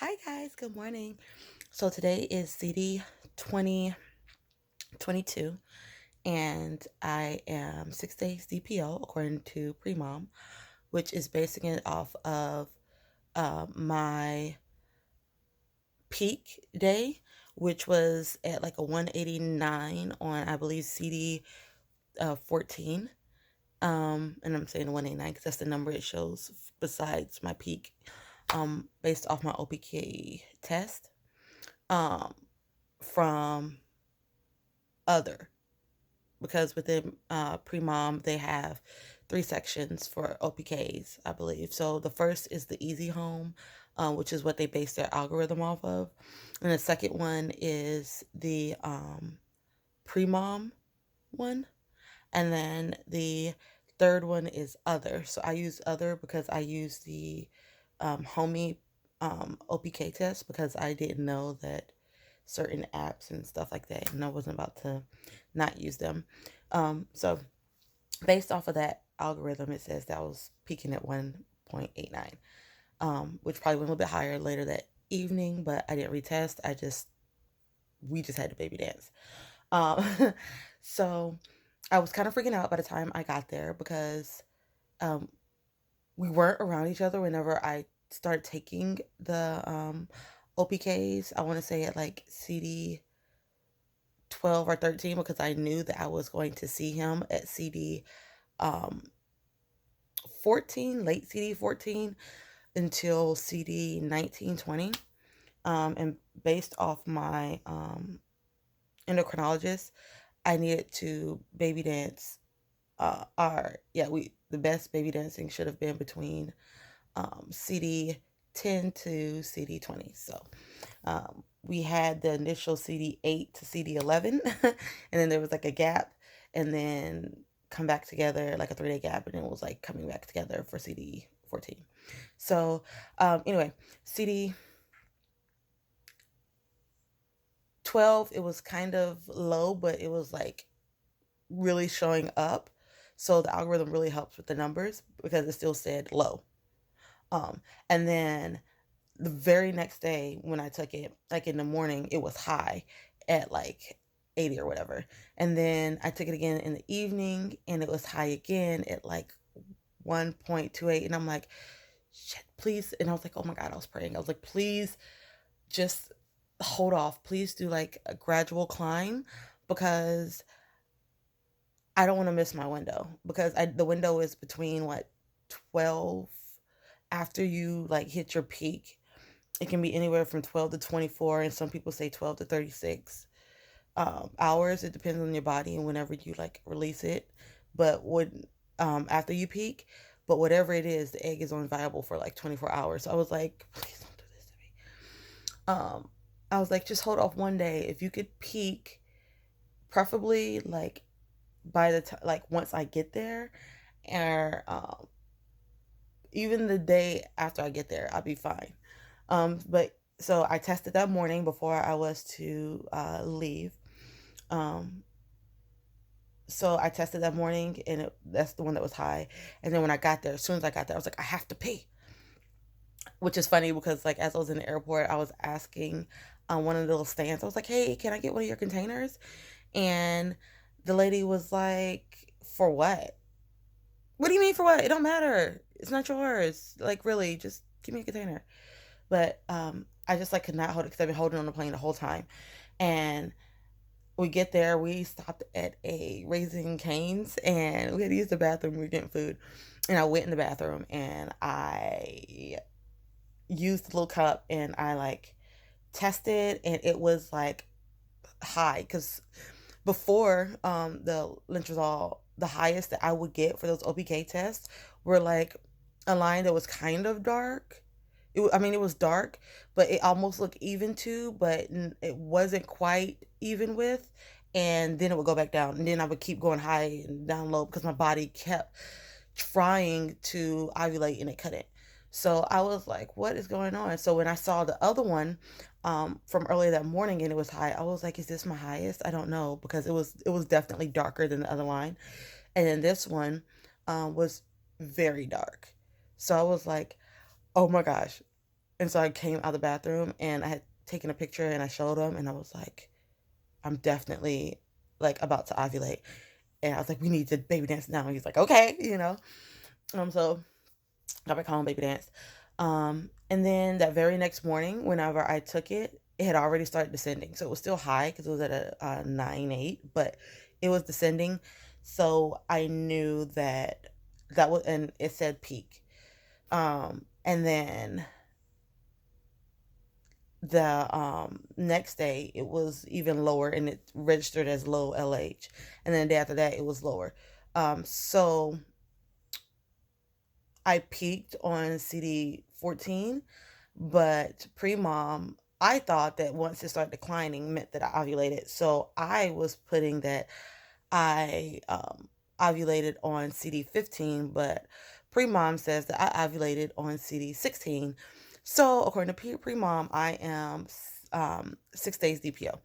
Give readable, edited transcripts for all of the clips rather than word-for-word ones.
Hi guys, good morning. So today is CD 2022 and I am 6 days DPO according to Premom, which is basing it off of my peak day, which was at like a 189 on I believe CD 14. And I'm saying 189 because that's the number it shows besides my peak, based off my OPK test. Um, from other because within pre-mom they have three sections for OPKs, I believe. So the first is the easy home, which is what they base their algorithm off of, and the second one is the pre-mom one, and then the third one is other. So I use other because I use the homie OPK test because I didn't know that certain apps and stuff like that, and I wasn't about to not use them. So based off of that algorithm, it says that I was peaking at 1.89, which probably went a little bit higher later that evening, but I didn't retest. We just had to baby dance. Um, so I was kind of freaking out by the time I got there because um, we weren't around each other whenever I started taking the OPKs. I want to say at like CD 12 or 13 because I knew that I was going to see him at CD um, 14, late CD 14 until CD 1920. And based off my endocrinologist, I needed to baby dance. The best baby dancing should have been between CD 10 to CD 20. So we had the initial CD 8 to CD 11, and then there was like a gap, and then come back together, like a 3-day gap, and it was like coming back together for CD 14. So, anyway, CD 12, it was kind of low, but it was like really showing up. So the algorithm really helps with the numbers because it still said low. And then the very next day when I took it, like in the morning, it was high at like 80 or whatever. And then I took it again in the evening and it was high again at like 1.28. And I'm like, shit, please. And I was like, oh my God, I was praying. I was like, please just hold off. Please do like a gradual climb because I don't want to miss my window because the window is between what 12 after you like hit your peak. It can be anywhere from 12 to 24, and some people say 12 to 36 hours. It depends on your body and whenever you like release it. But when after you peak, but whatever it is, the egg is only viable for like 24 hours. So I was like, please don't do this to me. I was like, just hold off one day. If you could peak, preferably like by the time, like once I get there, or even the day after I get there, I'll be fine. But so I tested that morning before I was to leave. Um, so I tested that morning, and that's the one that was high. And then when I got there, as soon as I got there, I was like, I have to pee. Which is funny because, like, as I was in the airport, I was asking one of the little stands. I was like, "Hey, can I get one of your containers?" And the lady was like, "For what?" What do you mean for what? It don't matter. It's not yours. Like, really, just give me a container. But I just like could not hold it because I've been holding on the plane the whole time. And we get there, we stopped at a Raising Cane's, and we had to use the bathroom. We were getting food, and I went in the bathroom and I used the little cup and I like tested, and it was like high because before the letrozole, the highest that I would get for those OPK tests were like a line that was kind of dark. I mean, it was dark, but it almost looked even to, but it wasn't quite even with. And then it would go back down, and then I would keep going high and down low because my body kept trying to ovulate and it couldn't. So I was like, what is going on? So when I saw the other one from earlier that morning and it was high, I was like, is this my highest? I don't know because it was definitely darker than the other line. And then this one was very dark. So I was like, oh my gosh. And so I came out of the bathroom and I had taken a picture and I showed him and I was like, I'm definitely like about to ovulate. And I was like, we need to baby dance now. And he's like, okay, you know. So got back home, baby danced. And then that very next morning, whenever I took it, it had already started descending. So it was still high because it was at a 9.8, but it was descending. So I knew that was, and it said peak. And then the next day it was even lower and it registered as low LH. And then the day after that it was lower. So I peaked on CD14, but pre-mom, I thought that once it started declining meant that I ovulated. So I was putting that I ovulated on CD15, but pre-mom says that I ovulated on CD16. So according to pre-mom, I am 6 days DPO.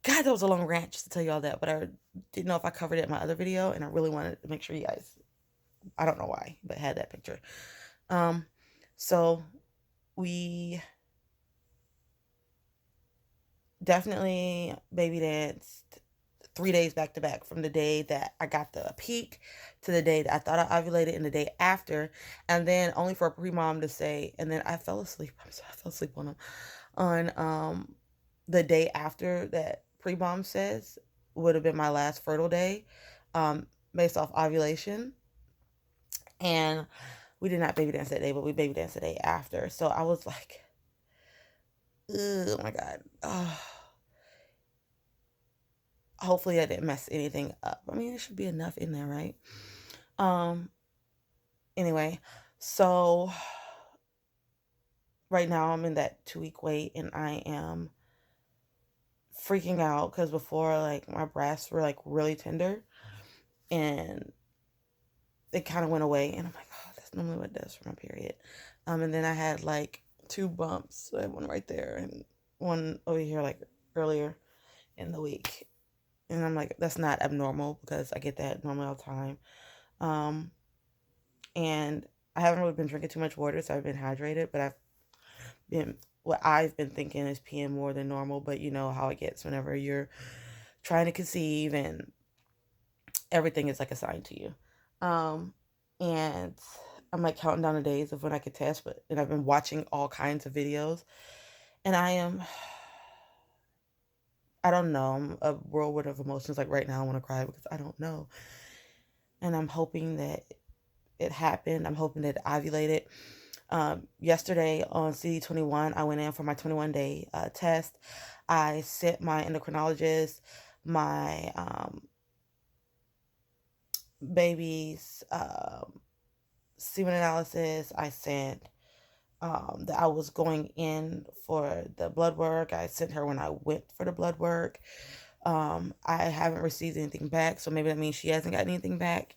God, that was a long rant just to tell you all that, but I didn't know if I covered it in my other video, and I really wanted to make sure you guys, I don't know why, but had that picture. So we definitely baby danced 3 days back to back, from the day that I got the peak to the day that I thought I ovulated and the day after. And then only for a pre-mom to say, and then I fell asleep. I'm sorry, I fell asleep on the day after that pre-mom says would have been my last fertile day, based off ovulation. And we did not baby dance that day, but we baby danced the day after. So I was like, oh my God. Oh, hopefully I didn't mess anything up. I mean, there should be enough in there, right? Anyway, so right now I'm in that 2-week wait and I am freaking out because before, like, my breasts were like really tender and it kind of went away, and I'm like, oh, that's normally what it does for my period. And then I had like 2 bumps. I had one right there and one over here like earlier in the week. And I'm like, that's not abnormal because I get that normally all the time. And I haven't really been drinking too much water, so I've been hydrated, but what I've been thinking is peeing more than normal, but you know how it gets whenever you're trying to conceive and everything is like assigned to you. And I'm like counting down the days of when I could test, and I've been watching all kinds of videos, and I don't know, I'm a whirlwind of emotions. Like right now I want to cry because I don't know. And I'm hoping that it happened. I'm hoping that it ovulated. Yesterday on CD21, I went in for my 21-day test. I sent my endocrinologist my baby's semen analysis. I sent that I was going in for the blood work. I sent her when I went for the blood work. I haven't received anything back, so maybe that means she hasn't got anything back.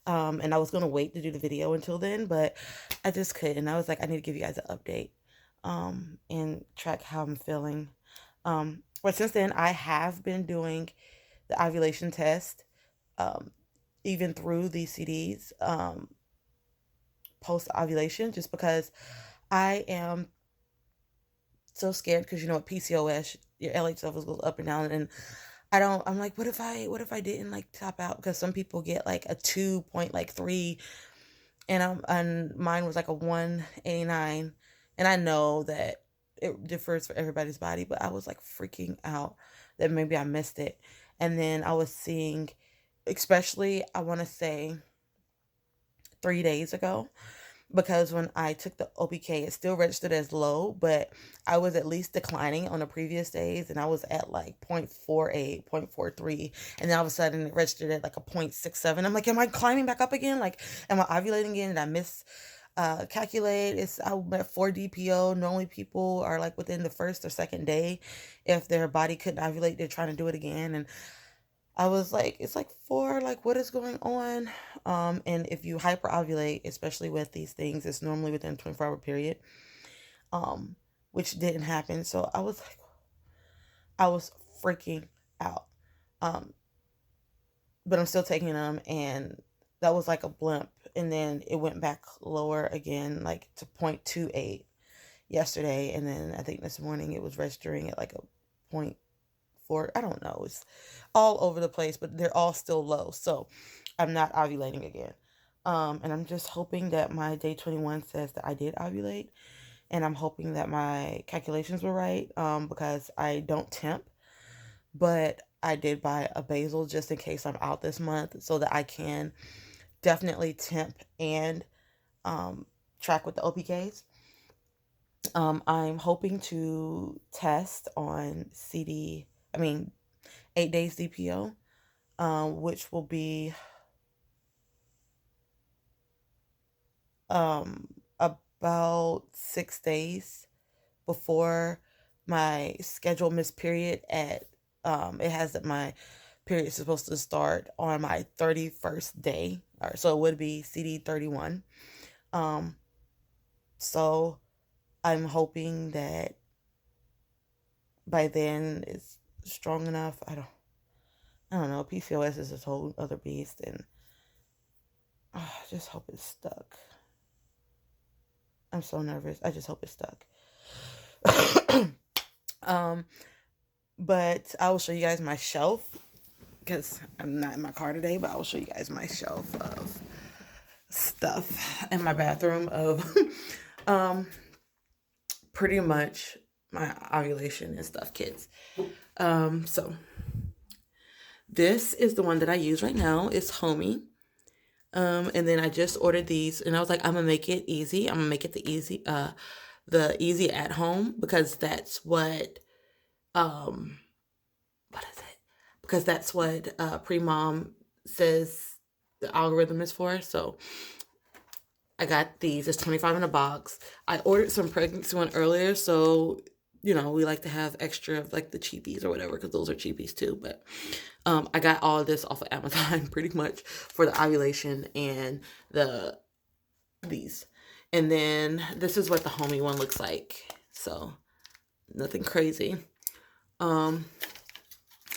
And I was going to wait to do the video until then, but I just couldn't. I was like, I need to give you guys an update and track how I'm feeling. But since then, I have been doing the ovulation test, even through these CDs, post ovulation, just because I am so scared, because you know, at PCOS, your LH levels goes up and down, and I'm like, what if I didn't like top out? Because some people get like a 2.3, and mine was like a 189, and I know that it differs for everybody's body, but I was like freaking out that maybe I missed it. And then I was seeing, especially I want to say 3 days ago, because when I took the OPK, it still registered as low, but I was at least declining on the previous days, and I was at like 0.48, 0.43, and then all of a sudden it registered at like a 0.67. I'm like, am I climbing back up again? Like, am I ovulating again? Did I miss calculate? I'm at 4 DPO. Normally people are like within the first or second day. If their body couldn't ovulate, they're trying to do it again. And I was like, it's like 4, like, what is going on? And if you hyperovulate, especially with these things, it's normally within a 24-hour period, which didn't happen. So I was like, I was freaking out. But I'm still taking them, and that was like a blimp. And then it went back lower again, like to 0.28. yesterday, and then I think this morning it was registering at like a point four. I don't know. It's all over the place, but they're all still low. So I'm not ovulating again. And I'm just hoping that my day 21 says that I did ovulate, and I'm hoping that my calculations were right, because I don't temp, but I did buy a basal just in case I'm out this month so that I can definitely temp and track with the OPKs. I'm hoping to test on 8 days DPO, which will be about 6 days before my scheduled missed period it has that my period is supposed to start on my 31st day, or so it would be CD31. Um, so I'm hoping that by then it's strong enough. I don't know. PCOS is a whole other beast, and I just hope it's stuck. I'm so nervous. I just hope it's stuck. But I will show you guys my shelf because I'm not in my car today, but I will show you guys my shelf of stuff in my bathroom of pretty much my ovulation and stuff kits. So this is the one that I use right now. It's Homey. And then I just ordered these, and I was like, I'm gonna make it easy. I'm gonna make it the easy at home, because that's what what is it? Because that's what Pre-Mom says the algorithm is for. So I got these. It's 25 in a box. I ordered some pregnancy one earlier, so we like to have extra of like the cheapies or whatever, because those are cheapies too. But I got all of this off of Amazon pretty much for the ovulation and these. And then this is what the Homey one looks like. So nothing crazy. And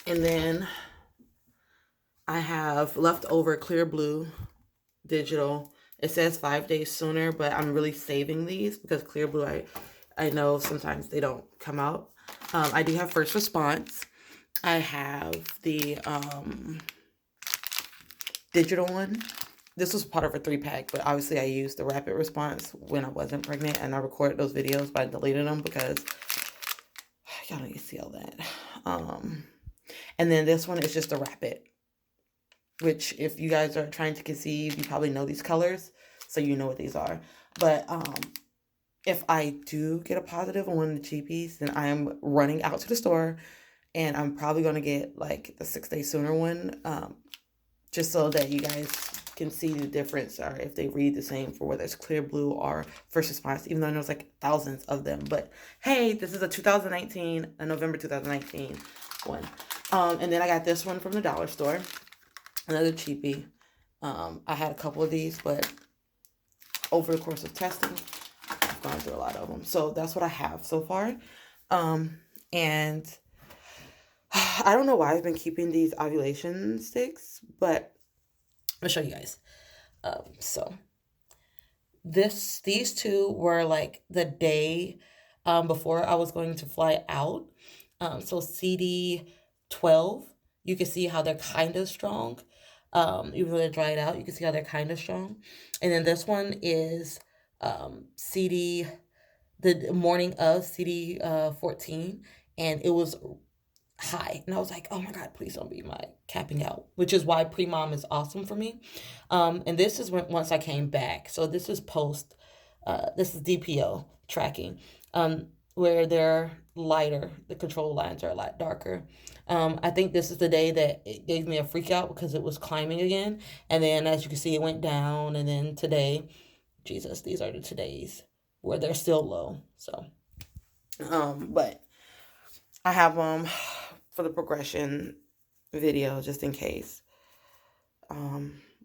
then I have leftover clear blue digital. It says 5 days sooner, but I'm really saving these because clear blue, I know sometimes they don't come out. I do have first response. I have the digital one. This was part of a 3-pack, but obviously I used the rapid response when I wasn't pregnant, and I recorded those videos, but I deleted them because y'all don't need to see all that. And then this one is just a rapid, which if you guys are trying to conceive, you probably know these colors, so you know what these are. But if I do get a positive on one of the cheapies, then I am running out to the store, and I'm probably going to get like the 6 days sooner one, just so that you guys can see the difference, or if they read the same for whether it's clear blue or first response, even though there's like thousands of them. But hey, this is a November 2019 one. And then I got this one from the dollar store, another cheapie. I had a couple of these, but over the course of testing, I've gone through a lot of them. So that's what I have so far. And I don't know why I've been keeping these ovulation sticks, but I'll show you guys. So these two were like the day before I was going to fly out. So CD12, you can see how they're kind of strong. Even though they're dried out, you can see how they're kind of strong. And then this one is the morning of CD14, and it was high, and I was like, oh my god, please don't be my capping out, which is why Pre-Mom is awesome for me. And this is once I came back, so this is this is DPO tracking, where they're lighter, the control lines are a lot darker. I think this is the day that it gave me a freak out because it was climbing again, and then as you can see it went down, and then today, Jesus, these are the todays where they're still low. So but I have them for the progression video just in case.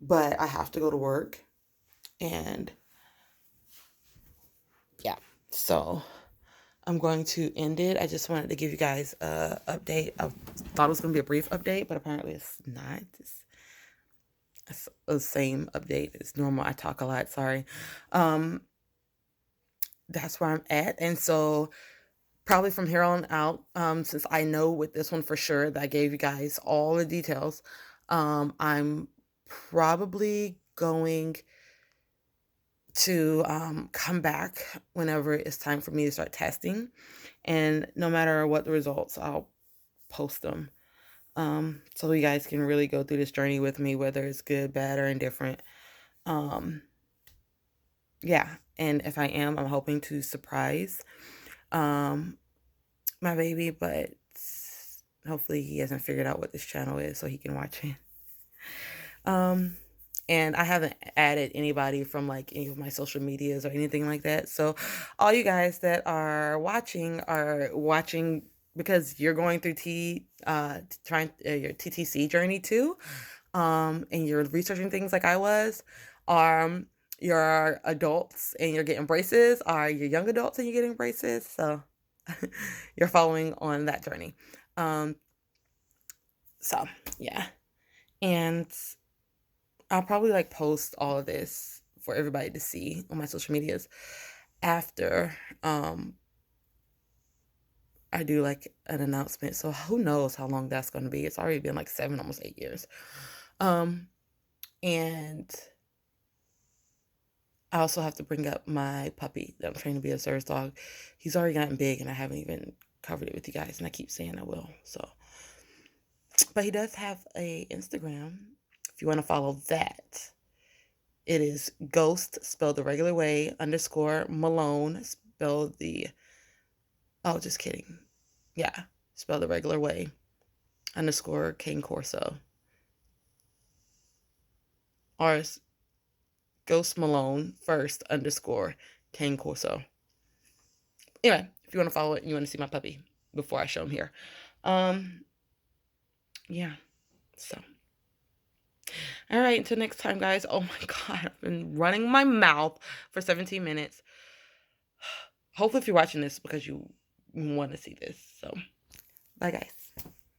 But I have to go to work, and yeah, so I'm going to end it. I just wanted to give you guys a update. I thought it was going to be a brief update, but apparently it's not. It's the same update as normal. I talk a lot, sorry. that's where I'm at. And so probably from here on out, since I know with this one for sure that I gave you guys all the details, I'm probably going to come back whenever it's time for me to start testing. And no matter what the results, I'll post them. So you guys can really go through this journey with me, whether it's good, bad, or indifferent. Um, yeah. And if I am, I'm hoping to surprise um, my baby, but hopefully he hasn't figured out what this channel is so he can watch it. And I haven't added anybody from like any of my social medias or anything like that. So all you guys that are watching because you're going through trying your TTC journey too, and you're researching things like I was. You're adults and you're getting braces, or you're young adults and you're getting braces. So you're following on that journey. So yeah, and I'll probably like post all of this for everybody to see on my social medias after I do like an announcement. So who knows how long that's going to be. It's already been like 7, almost 8 years. And I also have to bring up my puppy that I'm trying to be a service dog. He's already gotten big and I haven't even covered it with you guys, and I keep saying I will. So, but he does have a Instagram. If you want to follow that, it is Ghost, spelled the regular way, _ Malone, spelled the, oh, just kidding. Yeah, spelled the regular way, _ King Corso. Or it's Ghost Malone first _ King Corso. Anyway, if you want to follow it and you want to see my puppy before I show him here. Yeah, so. All right, until next time, guys. Oh my God, I've been running my mouth for 17 minutes. Hopefully, if you're watching this because you want to see this. So, bye, guys.